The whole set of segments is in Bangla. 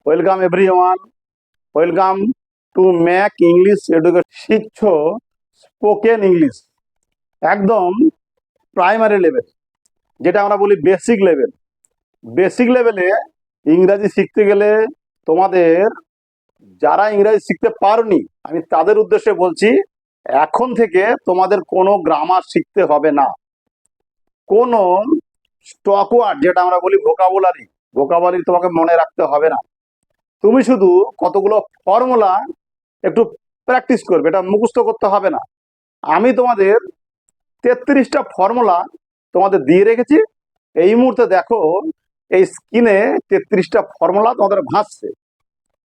Welcome everyone, welcome to Mac English education. শিখছো স্পোকেন ইংলিশ, একদম প্রাইমারি লেভেল, যেটা আমরা বলি বেসিক লেভেল। বেসিক লেভেলে ইংরাজি শিখতে গেলে তোমাদের, যারা ইংরাজি শিখতে পারোনি, আমি তাদের উদ্দেশ্যে বলছি, এখন থেকে তোমাদের কোনো গ্রামার শিখতে হবে না, কোনো স্টক ওয়ার্ড যেটা আমরা বলি ভোকাবুলারি, ভোকাবুলারি তোমাকে মনে রাখতে হবে না। তুমি শুধু কতগুলো ফর্মুলা একটু প্র্যাকটিস করবে, এটা মুখস্থ করতে হবে না। আমি তোমাদের 33টা ফর্মুলা তোমাদের দিয়ে রেখেছি। এই মুহূর্তে দেখো, এই স্ক্রিনে 33টা ফর্মুলা তোমাদের ভাসছে।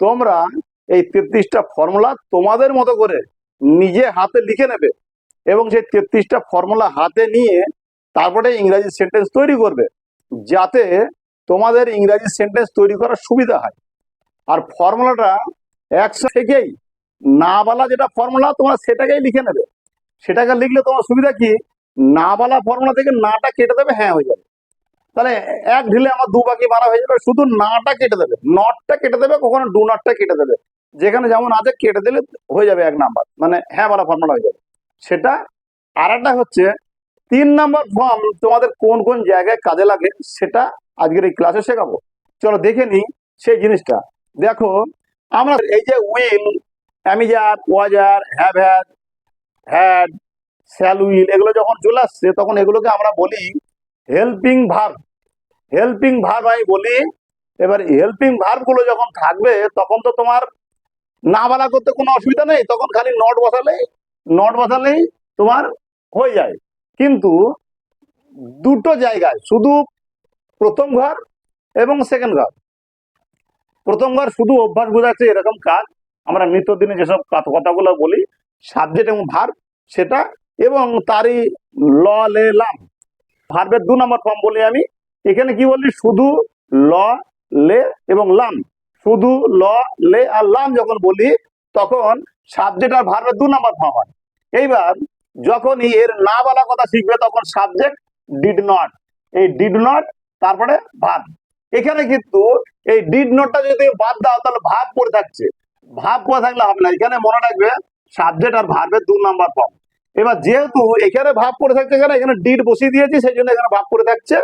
তোমরা এই 33টা ফর্মুলা তোমাদের মতো করে নিজে হাতে লিখে নেবে এবং সেই 33টা ফর্মুলা হাতে নিয়ে তারপরে ইংরাজি সেন্টেন্স তৈরি করবে, যাতে তোমাদের ইংরাজি সেন্টেন্স তৈরি করার সুবিধা হয়। আর ফর্মুলাটা একশো থেকেই না বলা যেটা ফর্মুলা, তোমরা সেটাকেই লিখে নেবে। সেটাকে লিখলে তোমার সুবিধা কি, না বলা ফর্মুলা থেকে নাটা কেটে দেবে, হ্যাঁ হয়ে যাবে। তাহলে এক ঢিলে আমার দু বাকি মারা হয়ে যাবে। শুধু নাটা কেটে দেবে, নটটা কেটে দেবে, কখনো ডু নটটা কেটে দেবে, যেখানে যেমন আছে কেটে দিলে হয়ে যাবে 1 নাম্বার, মানে হ্যাঁ বলা ফর্মুলা হয়ে যাবে সেটা। আর একটা হচ্ছে 3 নাম্বার ফর্ম, তোমাদের কোন কোন জায়গায় কাজে লাগে সেটা আজকের এই ক্লাসে শেখাবো। চলো দেখে নিই সেই জিনিসটা। দেখো, আমরা এই যে will, am is are, ওয়াজার, have had, had, shall will, এগুলো যখন চলে আসছে তখন এগুলোকে আমরা বলি হেল্পিং ভার্ব। হেল্পিং ভার্ব আমি বলি। এবার হেল্পিং ভার্ব গুলো যখন থাকবে তখন তো তোমার না বলা করতে কোনো অসুবিধা নেই, তখন খালি নট বসালেই তোমার হয়ে যায়। কিন্তু দুটো জায়গায়, শুধু প্রথম ঘর এবং সেকেন্ড ঘর। প্রথম ঘর শুধু অভ্যাস বোঝাচ্ছে এরকম কাজ, আমরা নিত্যদিনে যেসব কথাগুলো বলি, সাবজেক্ট এবং ভার্ব সেটা, এবং তারই ল, লে, লাম, ভার্বের 2 নাম্বার ফর্ম বলি আমি। এখানে কি বলি, শুধু ল, লে এবং লাম। শুধু ল, লে আর লাম যখন বলি তখন সাবজেক্ট আর ভার্বের 2 নাম্বার ফর্ম হয়। এইবার যখন এর না বলা কথা শিখবে তখন সাবজেক্ট ডিড নট, এই ডিড নট তারপরে ভার্ব। এখানে কিন্তু এই ডিড নটটা যদি বাদ দাও তাহলে ভাব পড়ে থাকছে, ভাব পড়ে থাকলে হবে না। এখানে মনে রাখবে সাবজেক্ট আর ভার্বের 2 নাম্বার ফর্ম। এবার যেহেতু এখানে ভাব পড়ে থাকছে, এখানে ডিড বসিয়ে দিয়েছি, সেই জন্য এখানে ভাব পড়ে থাকছে।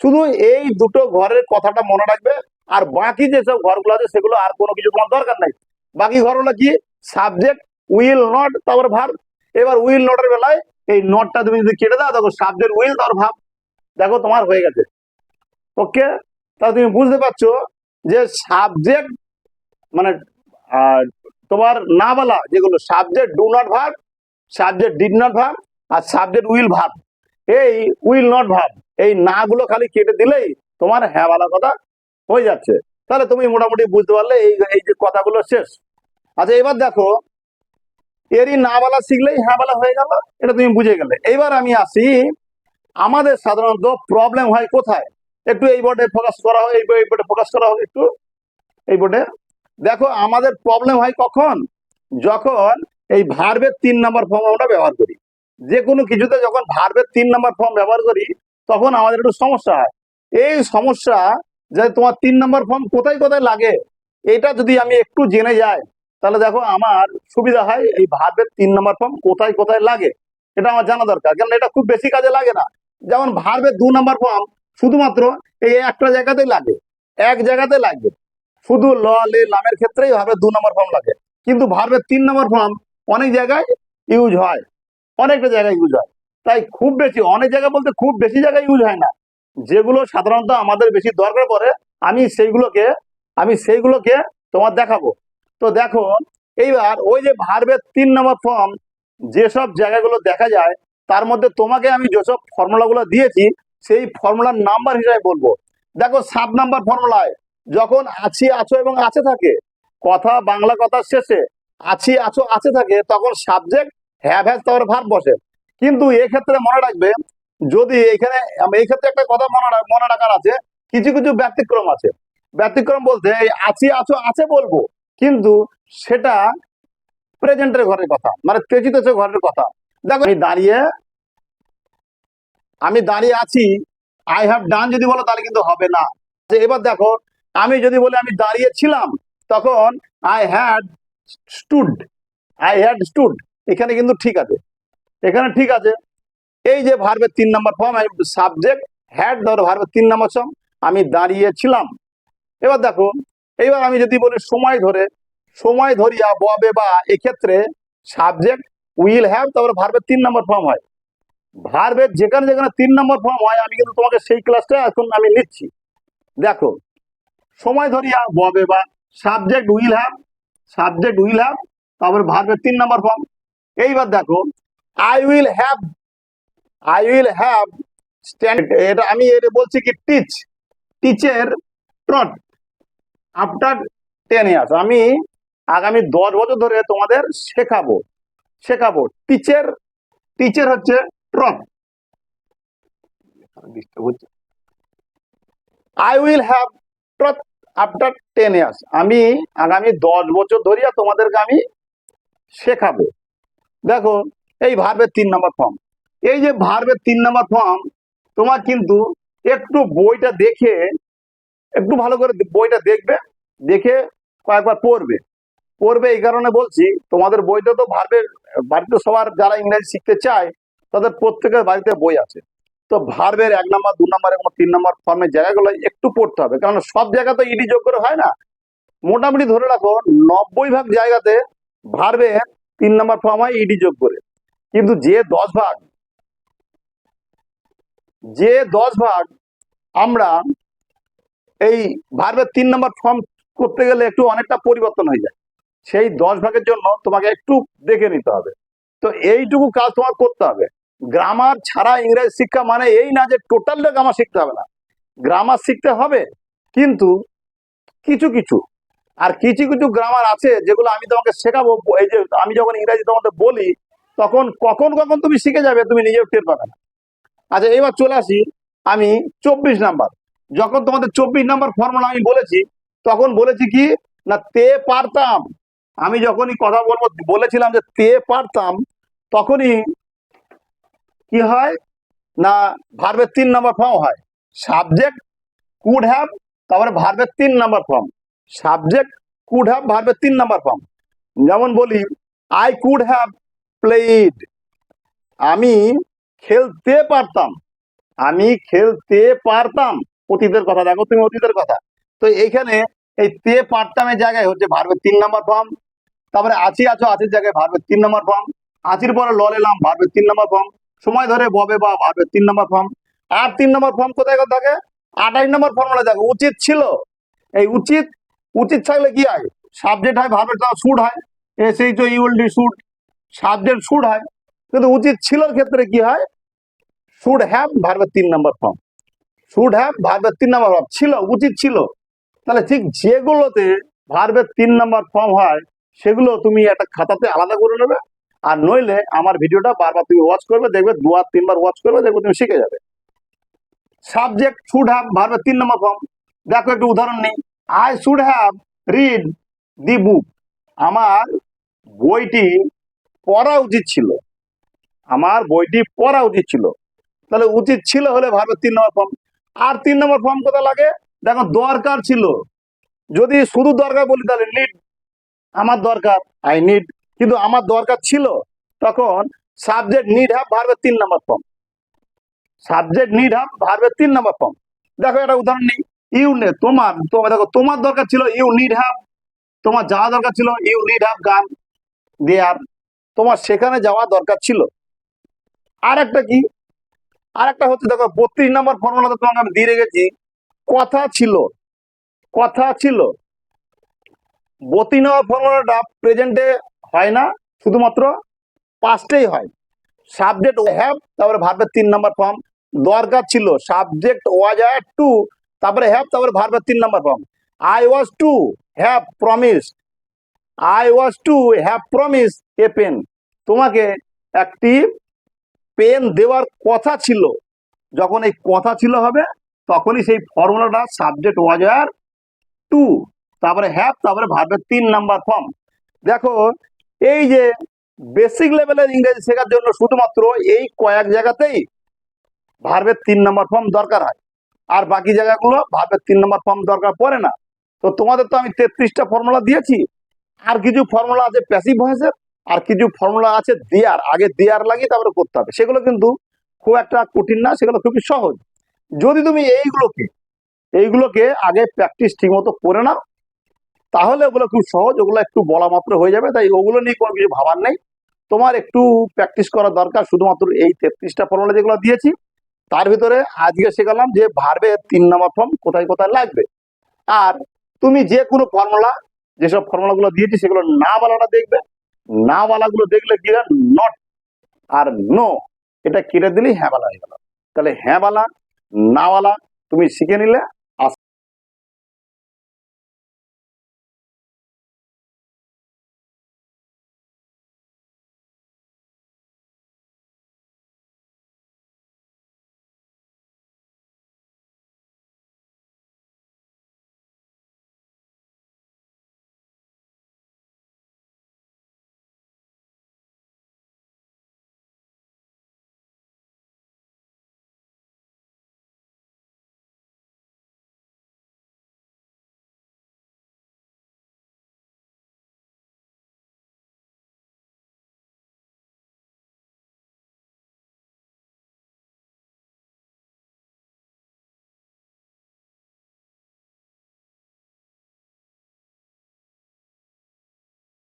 শুধু এই দুটো ঘরের কথাটা মনে রাখবে, আর বাকি যেসব ঘরগুলো আছে সেগুলো আর কোনো কিছু তোমার দরকার নাই। বাকি ঘরগুলো কি, সাবজেক্ট, উইল নট, তারপর ভার্ব। এবার উইল নটের বেলায় এই নটটা তুমি যদি কেটে দাও, দেখো সাবজেক্ট উইল তারপর ভার্ব, দেখো তোমার হয়ে গেছে। ওকে, তাহলে তুমি বুঝতে পারছো যে সাবজেক্ট মানে তোমার না বলা যেগুলো, subject do not verb, subject did not verb, আর সাবজেক্ট উইল ভার্ব। এই উইল নট ভার্ব, এই না গুলো খালি কেটে দিলেই তোমার হ্যাঁ বলা কথা হয়ে যাচ্ছে। তাহলে তুমি মোটামুটি বুঝতে পারলে এই এই যে কথাগুলো শেষ। আচ্ছা, এবার দেখো, এরই না বলা শিখলেই হ্যাঁ বলা হয়ে গেল, এটা তুমি বুঝে গেলে। এইবার আমি আসি, আমাদের সাধারণত প্রবলেম হয় কোথায়, একটু এই বোর্ডে ফোকাস করা হয়, এই বোর্ডে ফোকাস করা হবে একটু, এই বোর্ডে দেখো। আমাদের প্রবলেম হয় কখন, যখন এই ভার্বের 3 নাম্বার ফর্ম আমরা ব্যবহার করি। যে কোনো কিছুতে যখন ভার্বের 3 নাম্বার ফর্ম ব্যবহার করি তখন আমাদের একটু সমস্যা হয়। এই সমস্যা যে তোমার 3 নাম্বার ফর্ম কোথায় কোথায় লাগে, এটা যদি আমি একটু জেনে যাই তাহলে দেখো আমার সুবিধা হয়। এই ভার্বের 3 নাম্বার ফর্ম কোথায় কোথায় লাগে এটা আমার জানা দরকার, কারণ এটা খুব বেশি কাজে লাগে না। যেমন ভার্বের 2 নাম্বার ফর্ম শুধুমাত্র এই একটা জায়গাতেই লাগে, এক জায়গাতে লাগবে, শুধু ল, লে, লামের ক্ষেত্রেই ভার্বের 2 নাম্বার ফর্ম লাগে। কিন্তু ভার্বের 3 নাম্বার ফর্ম অনেক জায়গায় ইউজ হয়, অনেকটা জায়গায় ইউজ হয়। তাই খুব বেশি, অনেক জায়গা বলতে খুব বেশি জায়গায় ইউজ হয় না। যেগুলো সাধারণত আমাদের বেশি দরকার পড়ে আমি সেইগুলোকে তোমার দেখাবো। তো দেখো, এইবার ওই যে ভার্বের 3 নাম্বার ফর্ম যেসব জায়গাগুলো দেখা যায়, তার মধ্যে তোমাকে আমি যেসব ফর্মুলাগুলো দিয়েছি সেই ফর্মুলার নাম্বার হিসাবে বলবো। দেখো, 7 নাম্বার ফর্মুলায় যখন আছি, আছো এবং আছে থাকে, কথা বাংলা কথার শেষে আছি, আছো, আছে থাকে, তখন সাবজেক্ট হ্যাভ হ্যাজ তারপরে ভার্ব বসে। কিন্তু এক্ষেত্রে মনে রাখবে, যদি এখানে এই ক্ষেত্রে একটা কথা মনে রাখার আছে, কিছু কিছু ব্যতিক্রম আছে। ব্যতিক্রম বলতে এই আছি, আছো, আছে বলবো, কিন্তু সেটা প্রেজেন্টের ঘরের কথা, মানে তেজিত ঘরের কথা। দেখো, আমি দাঁড়িয়ে আছি, আই হ্যাভ ডান যদি বলো তাহলে কিন্তু হবে না। এবার দেখো, আমি যদি বলি আমি দাঁড়িয়েছিলাম, তখন I had stood, I had stood, এখানে কিন্তু ঠিক আছে, এখানে ঠিক আছে। এই যে ভার্বের 3 নম্বর ফর্ম, সাবজেক্ট হ্যাড ধরো ভার্বের 3 নম্বর ফর্ম, আমি দাঁড়িয়েছিলাম। এবার দেখো, এইবার আমি যদি বলি সময় ধরে, সময় ধরিয়া ববে বা, এক্ষেত্রে সাবজেক্ট উইল হ্যাভ তারপরে ভার্বের 3 নম্বর ফর্ম হয়। ভার্বের যেখানে যেখানে 3 নম্বর ফর্ম হয়, আমি কিন্তু তোমাকে সেই ক্লাসটা এখন আমি নিচ্ছি। দেখো, সময় ধরিয়া ববে বা, subject will have, subject will have তারপরে ভার্বের 3 নম্বর ফর্ম। এইবার দেখো, I will have, I will have stand, এটা আমি এটা বলছি কি টিচ, টিচের ট্রট আফটার 10 ইয়ার্স, আমি আগামী 10 বছর ধরে তোমাদের শেখাবো, শেখাবো। টিচের, টিচের হচ্ছে Trott, I will have Trott after 10 years, আমি আগামী 10 বছর ধরিয়া তোমাদেরকে আমি শেখাবো। দেখো, এই ভার্বের 3 নম্বর ফর্ম, এই যে ভার্বের 3 নম্বর ফর্ম, তোমার কিন্তু একটু বইটা দেখে, একটু ভালো করে বইটা দেখবে, দেখে কয়েকবার পড়বে, পড়বে এই কারণে বলছি, তোমাদের বইটা তো ভার্বের, বাড়িতে সবার যারা ইংরেজি শিখতে চায় তাদের প্রত্যেকের বাড়িতে বই আছে, তো ভার্বের 1 নম্বর 2 নম্বর এবং 3 নম্বর ফর্মের জায়গাগুলো একটু পড়তে হবে, কারণ সব জায়গা তো ইডি যোগ করে হয় না। মোটামুটি ধরে রাখো 90% জায়গাতে ভার্বের 3 নম্বর ফর্ম হয় ইডি যোগ করে, কিন্তু যে 10 ভাগ, যে 10 ভাগ আমরা এই ভার্বের 3 নম্বর ফর্ম করতে গেলে একটু অনেকটা পরিবর্তন হয়ে যায়, সেই 10 ভাগের জন্য তোমাকে একটু দেখে নিতে হবে। তো এইটুকু কাজ তোমার করতে হবে। গ্রামার ছাড়া ইংরেজি শিক্ষা মানে এই না যে টোটালটা গ্রামার শিখতে হবে না, গ্রামার শিখতে হবে, কিন্তু কিছু কিছু, আর কিছু কিছু গ্রামার আছে যেগুলো আমি তোমাকে শেখাবো, এই যে আমি যখন ইংরেজি তোমাদের বলি তখন কখন কখন তুমি শিখে যাবে, তুমি নিজেও টের পাবে না। আচ্ছা, এবার চলে আসি আমি 24 নাম্বার, যখন তোমাদের 24 নাম্বার ফর্মুলা আমি বলেছি, তখন বলেছি কি না তে পারতাম, আমি যখনই কথা বলবো বলেছিলাম যে তে পারতাম, তখনই কি হয় না ভার্বের 3 নম্বর ফর্ম হয়, সাবজেক্ট কুড হ্যাভ তারপরে ভার্বের 3 number form, subject could have ভার্বের 3 নম্বর ফর্ম। যেমন বলি আই কুড হ্যাভ প্লেড, আমি খেলতে পারতাম, আমি খেলতে পারতাম, অতীতের কথা, দেখো তুমি অতীতের কথা, তো এইখানে এই তে পারতামের জায়গায় হচ্ছে ভার্বের 3 নম্বর ফর্ম, তারপরে আছি আছো, আছির জায়গায় ভার্বের 3 নম্বর ফর্ম, আছির পরে ল এলাম ভার্বের 3 নম্বর ফর্ম, সময় ধরে ববে বা ভার্বের 3 নম্বর ফর্ম। আর 3 নম্বর ফর্ম কোথায় কোথায় থাকে, 28 নম্বর ফর্মুলা দেখো, উচিত ছিল, এই উচিত, উচিত থাকলে কি হয়, সাবজেক্ট হয়, ভার্বের শুড হয়, SH O ULD should, subject should হয়, কিন্তু উচিত ছিলর ক্ষেত্রে কি হয়, শুড হ্যাভ ভার্বের 3 নম্বর ফর্ম, শুড হ্যাভ ভার্বের 3 নম্বর ফর্ম, ছিল উচিত ছিল। তাহলে ঠিক যেগুলোতে ভার্বের 3 নম্বর ফর্ম হয় সেগুলো তুমি একটা খাতাতে আলাদা করে নেবে, আর নইলে আমার ভিডিওটা বারবার তুমি ওয়াচ করবে, দেখবে 2 আর 3 বার ওয়াচ করবে, দেখবে তুমি শিখে যাবে। সাবজেক্ট শুড হ্যাভ ভার্বের 3 নম্বর ফর্ম, দেখো একটু উদাহরণ নেই, I should have read the book, আমার বইটি পড়া উচিত ছিল, আমার বইটি পড়া উচিত ছিল, তাহলে উচিত ছিল হলে ভার্বের 3 নম্বর ফর্ম। আর 3 নম্বর ফর্ম কোথায় লাগে, দেখো দরকার ছিল, যদি শুধু দরকার বলি তাহলে নিড, আমার দরকার আই নিড, কিন্তু আমার দরকার ছিল, তখন সাবজেক্ট নিড হ্যাভ ভার্বের 3 number form, subject need have ভার্বের 3 নম্বর ফর্ম। দেখো একটা উদাহরণ নেই, ইউ নে তোমার, তোমার দেখো তোমার দরকার ছিল ইউ নিড হ্যাভ, তোমার যাওয়া দরকার ছিল ইউ নিড হ্যাভ গান দেয়ার, তোমার সেখানে যাওয়া দরকার ছিল। আর একটা কি, আর একটা হচ্ছে দেখো 32 নম্বর ফর্মুলাতে তোমাকে আমি দিয়ে রেখেছি, কথা ছিল, কথা ছিল। 32 নম্বর ফর্মুলাটা প্রেজেন্টে হয় না, শুধুমাত্র পাস্টেই হয়, সাবজেক্ট হ্যাভ তারপরে ভার্বের 3 নম্বর ফর্ম, দরকার ছিল সাবজেক্ট ওয়াজ অ্যাট টু তারপরে হ্যাভ তারপরে ভার্বের 3 number form, I was to have promise, I was to have promise a pen, তোমাকে একটি পেন দেওয়ার কথা ছিল, যখন এই কথা ছিল হবে তখনই সেই ফর্মুলাটা সাবজেক্ট ওয়াজ আর টু তারপরে হ্যাভ তারপরে ভার্বের 3 নাম্বার ফর্ম। দেখো, এই যে বেসিক লেভেলের ইংরেজি শেখার জন্য শুধুমাত্র এই কয়েক জায়গাতেই ভার্বের 3 নাম্বার ফর্ম দরকার হয়, আর বাকি জায়গাগুলো ভার্বের 3 নাম্বার ফর্ম দরকার পড়ে না। তো তোমাদের তো আমি 33টা ফর্মুলা দিয়েছি, আর কিছু ফর্মুলা আছে প্যাসিভ ভয়েসের, আর কিছু ফর্মুলা আছে দেয়ার, আগে দেয়ার লাগিয়ে তারপরে করতে হবে। সেগুলো কিন্তু খুব একটা কঠিন না, সেগুলো খুবই সহজ। যদি তুমি এইগুলোকে আগে প্র্যাকটিস ঠিক মতো করে নাও, তাহলে ওগুলো খুব সহজ, ওগুলো একটু বলা মাত্র হয়ে যাবে। তাই ওগুলো নিয়ে কোনো কিছু ভাবার নেই, তোমার একটু প্র্যাকটিস করা দরকার। শুধুমাত্র এই 33টা ফর্মুলা যেগুলো দিয়েছি তার ভিতরে আজকে শেখালাম যে ভার্বের 3 নম্বর ফর্ম কোথায় কোথায় লাগবে। আর তুমি যে কোনো ফর্মুলা, যেসব ফর্মুলাগুলো দিয়েছি সেগুলো না বলাটা দেখবে, না বলাগুলো দেখলে কি নট আর নো এটা কেটে দিলেই হ্যাঁ বলা হয়ে গেল। তাহলে হ্যাঁ বলা না বলা তুমি শিখে নিলে,